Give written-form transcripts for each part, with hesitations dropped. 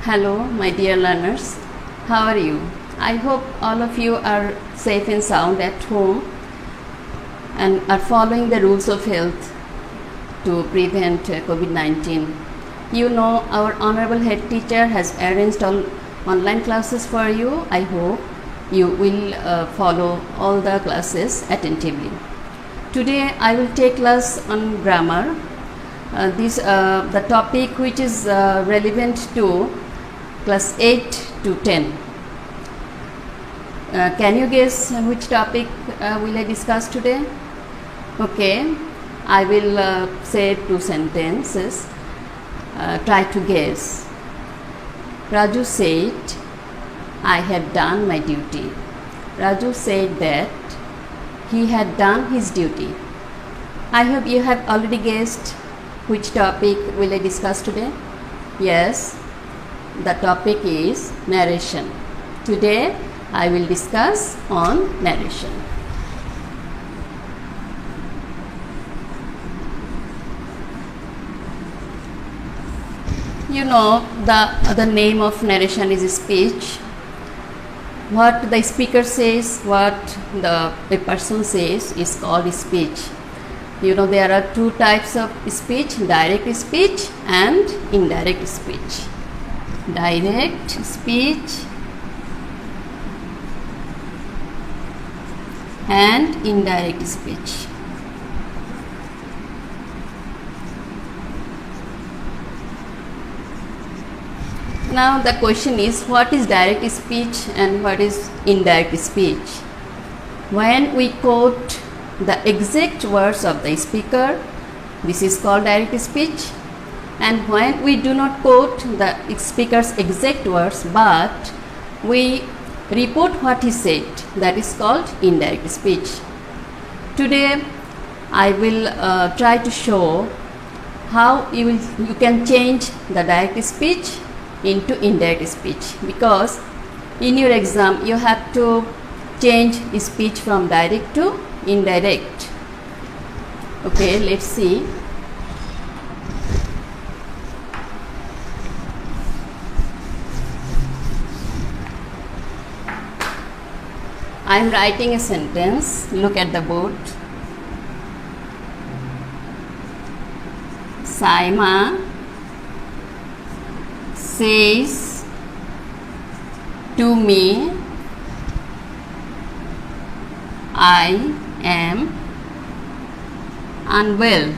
Hello, my dear learners. How are you? I hope all of you are safe and sound at home and are following the rules of health to prevent COVID-19. You know, our honorable head teacher has arranged all online classes for you. I hope you will follow all the classes attentively. Today I will take class on grammar. The topic which is relevant to class 8 to 10. Can you guess which topic will I discuss today? Okay, I will say two sentences. Try to guess. Raju said, I have done my duty. Raju said that he had done his duty. I hope you have already guessed which topic will I discuss today. Yes, the topic is narration. Today I will discuss on narration. You know, the name of narration is speech. What the speaker says, what a person says is called speech. You know, there are two types of speech, direct speech and indirect speech. Direct speech and indirect speech. Now the question is, what is direct speech and what is indirect speech? When we quote the exact words of the speaker, this is called direct speech. And when we do not quote the speaker's exact words but we report what he said, that is called indirect speech. Today I will try to show how you can change the direct speech into indirect speech, because in your exam you have to change speech from direct to indirect. Okay, let's see. I am writing a sentence. Look at the board. Saima says to me, I am unwell.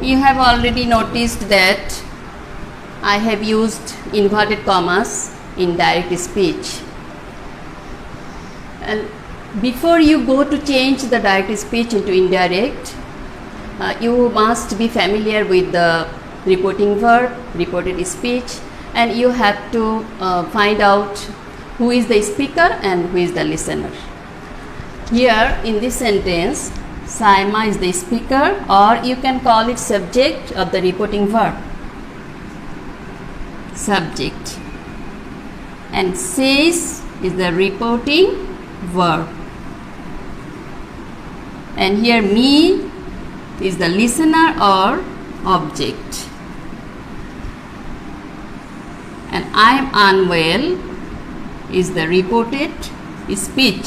You have already noticed that I have used inverted commas in direct speech. And before you go to change the direct speech into indirect, you must be familiar with the reporting verb, reported speech, and you have to find out who is the speaker and who is the listener. Here in this sentence, Saima is the speaker, or you can call it subject of the reporting verb. Subject. And says is the reporting verb. And here me is the listener or object. And I am unwell is the reported speech.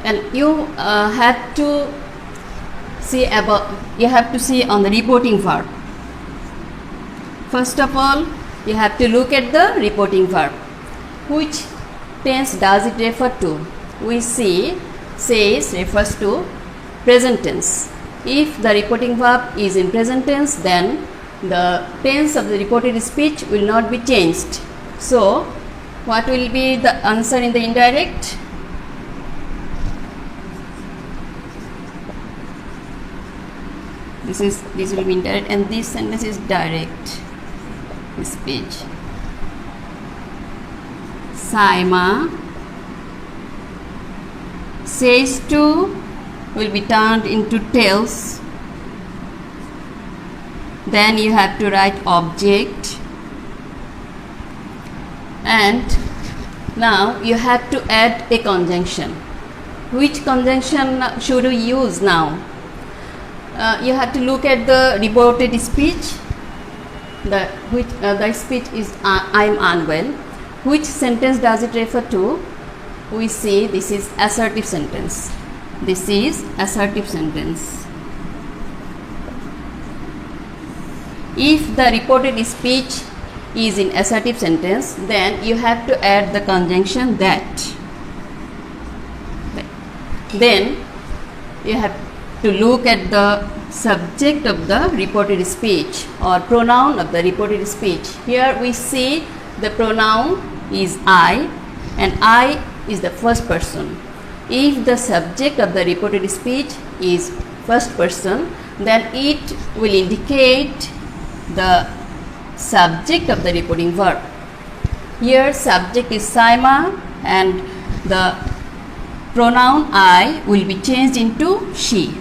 And you have to see on the reporting verb. First of all, you have to look at the reporting verb. Which tense does it refer to? We see says refers to present tense. If the reporting verb is in present tense, then the tense of the reported speech will not be changed. So, what will be the answer in the indirect? This will be indirect, and this sentence is direct speech. Saima says to will be turned into tells. Then you have to write object, and now you have to add a conjunction. Which conjunction should we use now? you have to look at the reported speech. The speech is I am unwell. Which sentence does it refer to? We say this is assertive sentence. This is assertive sentence. If the reported speech is in assertive sentence, then you have to add the conjunction that. Then you have to look at the subject of the reported speech or pronoun of the reported speech. Here we see the pronoun is I, and I is the first person. If the subject of the reported speech is first person, then it will indicate the subject of the reporting verb. Here subject is Saima and the pronoun I will be changed into she,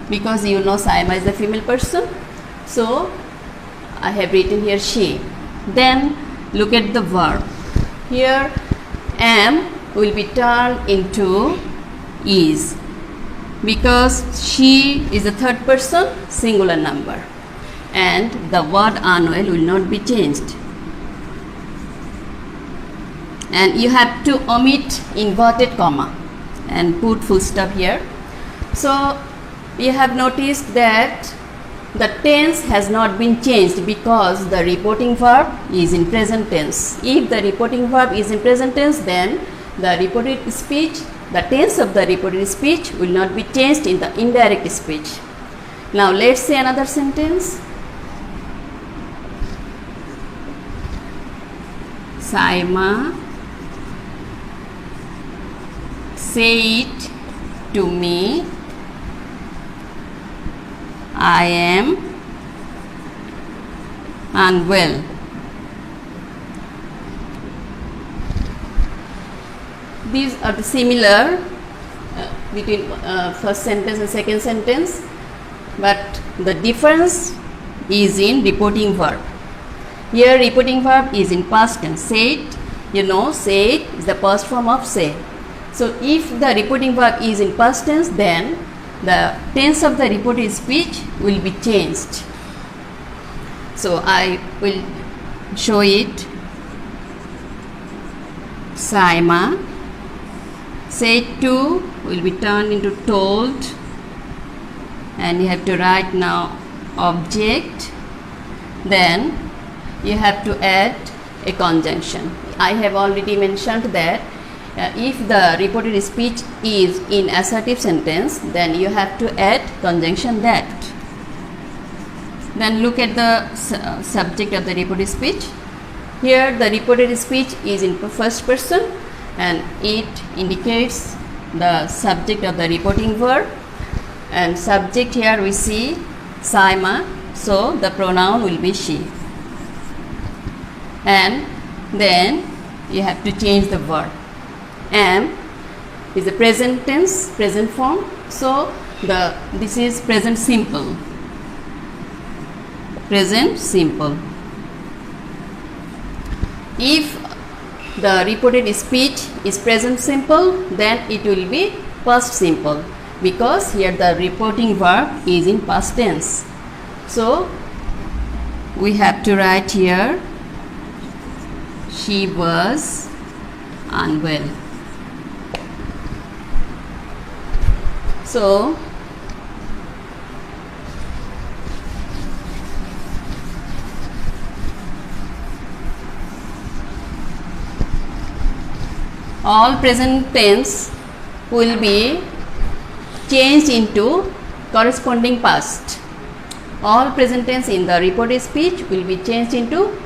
because you know Saima is the female person, so I have written here she. Then look at the verb. Here am will be turned into is, because she is the third person singular number, and the word unwell will not be changed. And you have to omit inverted comma and put full stop here. So you have noticed that the tense has not been changed because the reporting verb is in present tense. If the reporting verb is in present tense, then the reported speech, the tense of the reported speech will not be changed in the indirect speech. Now let's say another sentence. Saima said to me, I am unwell. These are the similar between first sentence and second sentence, but the difference is in reporting verb. Here reporting verb is in past tense. Said, you know, said is the past form of say. So if the reporting verb is in past tense, then the tense of the reported speech will be changed. So I will show it. Saima said to will be turned into told, and you have to write now object. Then you have to add a conjunction. I have already mentioned that if the reported speech is in assertive sentence, then you have to add conjunction that. Then look at the subject of the reported speech. Here the reported speech is in first person and it indicates the subject of the reporting verb, and subject here we see Saima, so the pronoun will be she. And then you have to change the verb. Am is a present tense, present form, so this is present simple. Present simple. If the reported speech is present simple, then it will be past simple, because here the reporting verb is in past tense. So we have to write here she was unwell. So all present tense will be changed into corresponding past. All present tense in the reported speech will be changed into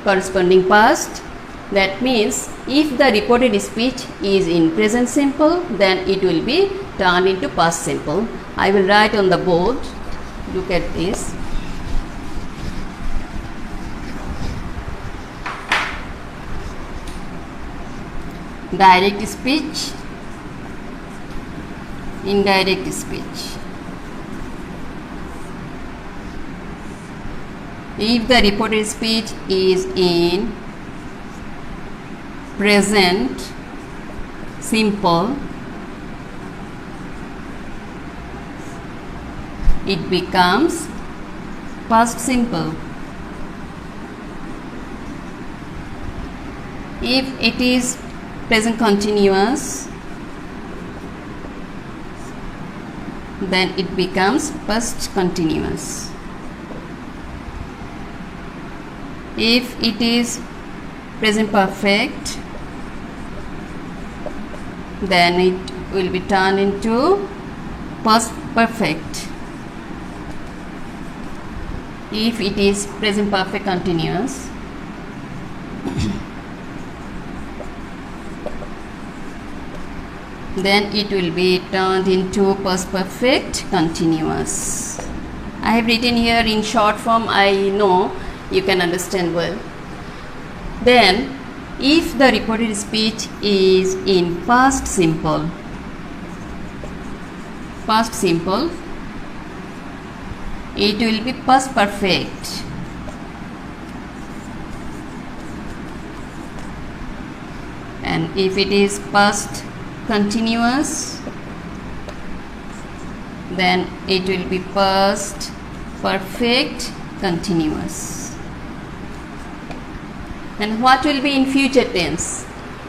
corresponding past. That means if the reported speech is in present simple, then it will be turned into past simple. I will write on the board. Look at this. Direct speech, indirect speech. If the reported speech is in present simple, it becomes past simple. If it is present continuous, then it becomes past continuous. If it is present perfect, then it will be turned into past perfect. If it is present perfect continuous, then it will be turned into past perfect continuous. I have written here in short form, I know you can understand well. Then if the reported speech is in past simple, it will be past perfect. And if it is past continuous, then it will be past perfect continuous. And what will be in future tense?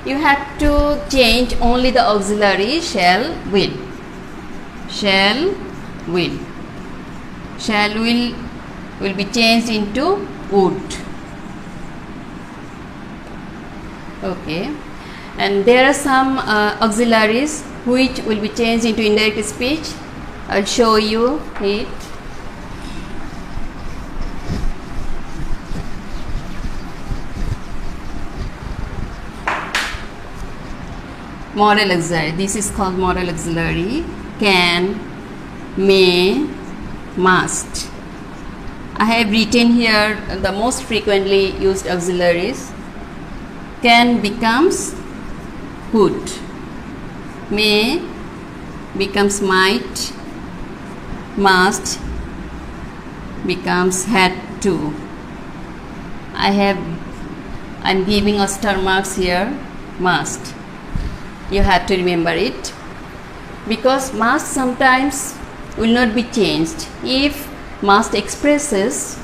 You have to change only the auxiliary shall, will. Shall, will. Shall, will be changed into would. Okay. And there are some auxiliaries which will be changed into indirect speech. I'll show you it. Modal auxiliary. This is called modal auxiliary. Can, may, must. I have written here the most frequently used auxiliaries. Can becomes could. May becomes might. Must becomes had to. I'm giving a star marks here. Must. You have to remember it, because must sometimes will not be changed. If must expresses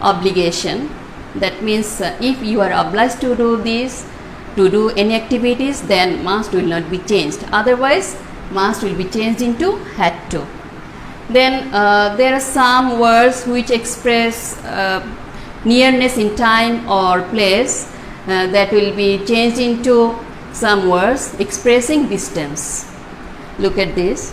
obligation, that means if you are obliged to do this, to do any activities, then must will not be changed. Otherwise, must will be changed into had to. Then there are some words which express nearness in time or place, that will be changed into some words expressing distance. Look at this.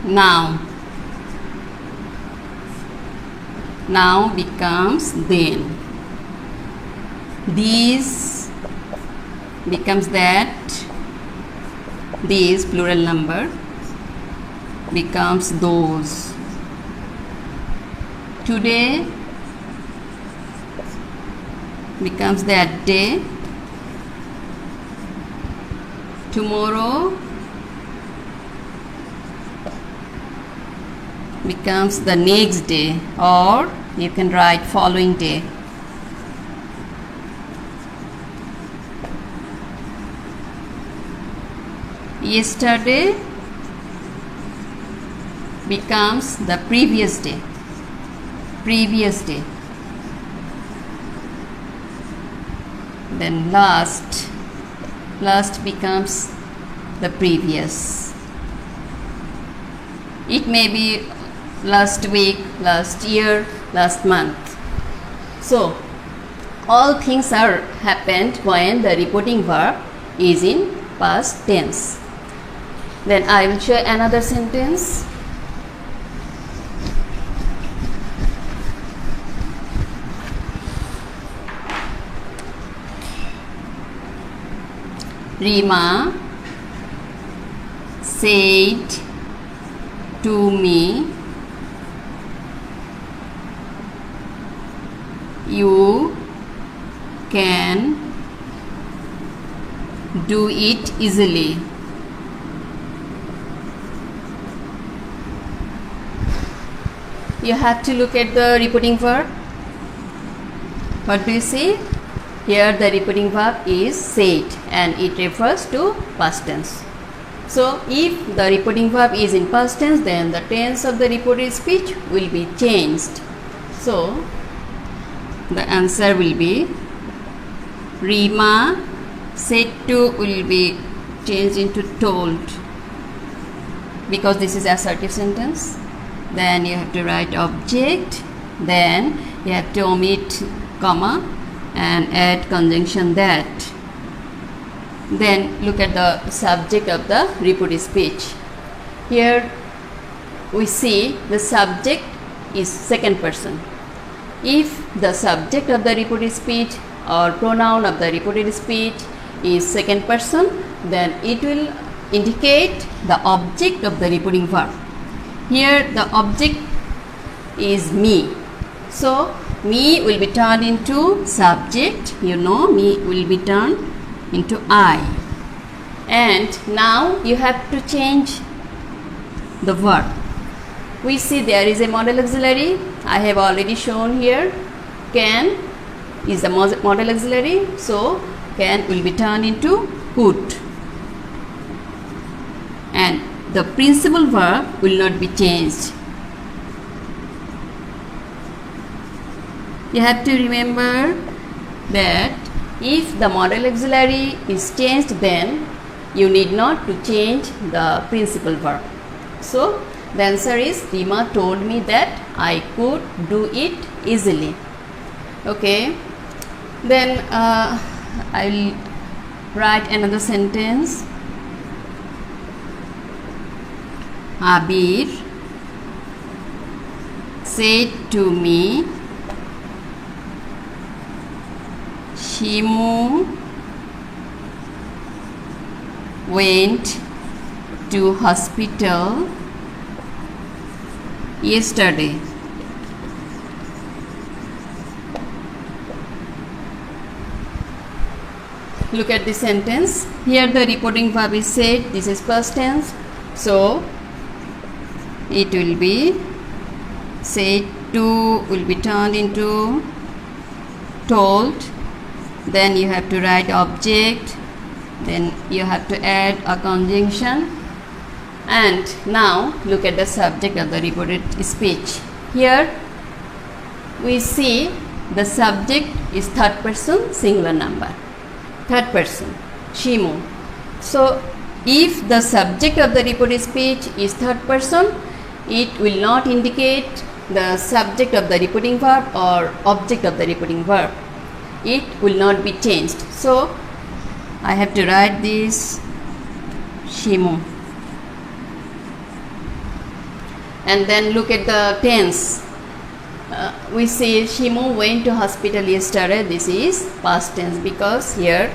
Now. Now becomes then. These becomes that. These plural number becomes those. Today becomes that day. Tomorrow becomes the next day, or you can write following day. Yesterday becomes the previous day. Previous day. Then last becomes the previous. It may be last week, last year, last month. So all things are happened when the reporting verb is in past tense. Then I will show another sentence. Rima said to me, you can do it easily. You have to look at the reporting verb. What do you say? Here the repeating verb is said and it refers to past tense. So if the repeating verb is in past tense, then the tense of the reported speech will be changed. So the answer will be Rima said to will be changed into told, because this is assertive sentence. Then you have to write object, then you have to omit comma and add conjunction that. Then look at the subject of the reported speech. Here we see the subject is second person. If the subject of the reported speech or pronoun of the reported speech is second person, then it will indicate the object of the reporting verb. Here the object is me. So me will be turned into subject. You know, me will be turned into I. And now you have to change the verb. We see there is a model auxiliary. I have already shown here. Can is the model auxiliary. So can will be turned into could. And the principal verb will not be changed. You have to remember that if the model auxiliary is changed, then you need not to change the principal verb. So the answer is Rima told me that I could do it easily. Okay. Then I will write another sentence. Abir said to me, Shimu went to hospital yesterday. Look at the sentence. Here the reporting verb is said. This is past tense. So it will be said to will be turned into told. Then you have to write object. Then you have to add a conjunction. And now look at the subject of the reported speech. Here we see the subject is third person singular number. Third person, Shimu. So if the subject of the reported speech is third person, it will not indicate the subject of the reporting verb or object of the reporting verb. It will not be changed. So I have to write this Shimu. And then look at the tense. We say Shimu went to hospital yesterday. This is past tense because here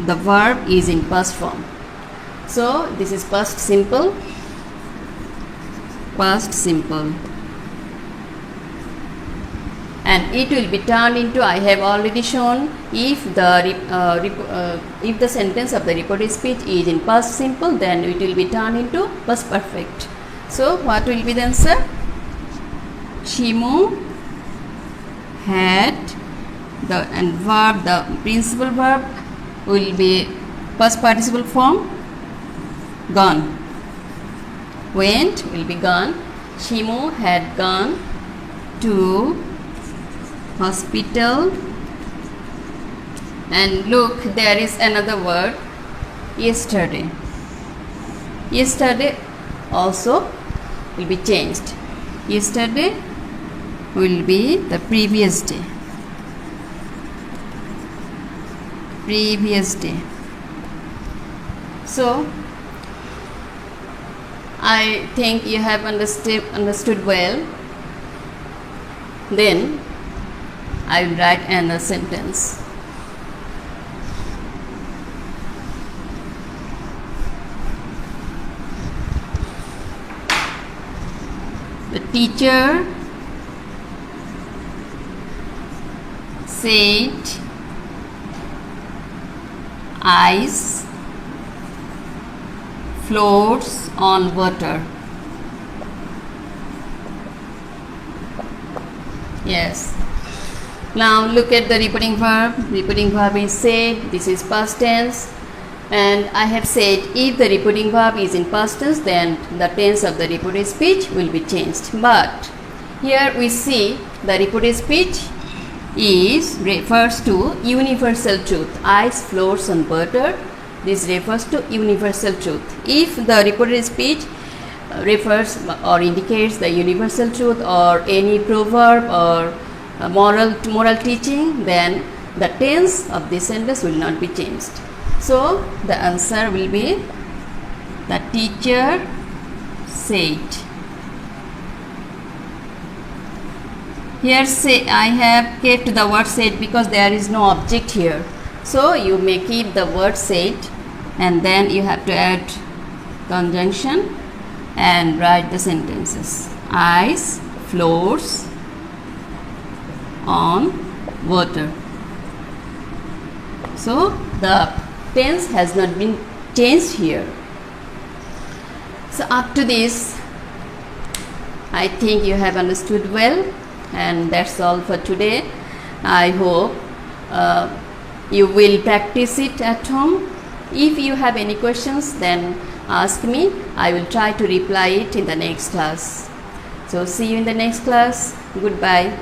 the verb is in past form. So this is past simple. Past simple. And it will be turned into, I have already shown, if the sentence of the reported speech is in past simple, then it will be turned into past perfect. So what will be the answer? Shimu had the and verb, the principal verb will be past participle form, gone. Went will be gone. Shimu had gone to hospital. And look, there is another word, yesterday. Yesterday also will be changed. Yesterday will be the previous day. Previous day. So I think you have understood well. Then I will write another sentence. The teacher said ice floats on water. Yes. Now look at the repeating verb. Repeating verb is said. This is past tense. And I have said if the repeating verb is in past tense, then the tense of the repeated speech will be changed. But here we see the repeated speech refers to universal truth. Ice floats on butter. This refers to universal truth. If the repeated speech refers or indicates the universal truth or any proverb or moral teaching, then the tense of this sentence will not be changed. So the answer will be the teacher said. Here say I have kept the word said because there is no object here. So you may keep the word said and then you have to add conjunction and write the sentences. Ice floats on water. So the tense has not been changed here. So up to this, I think you have understood well, and that's all for today. I hope you will practice it at home. If you have any questions, then ask me. I will try to reply it in the next class. So see you in the next class. Goodbye.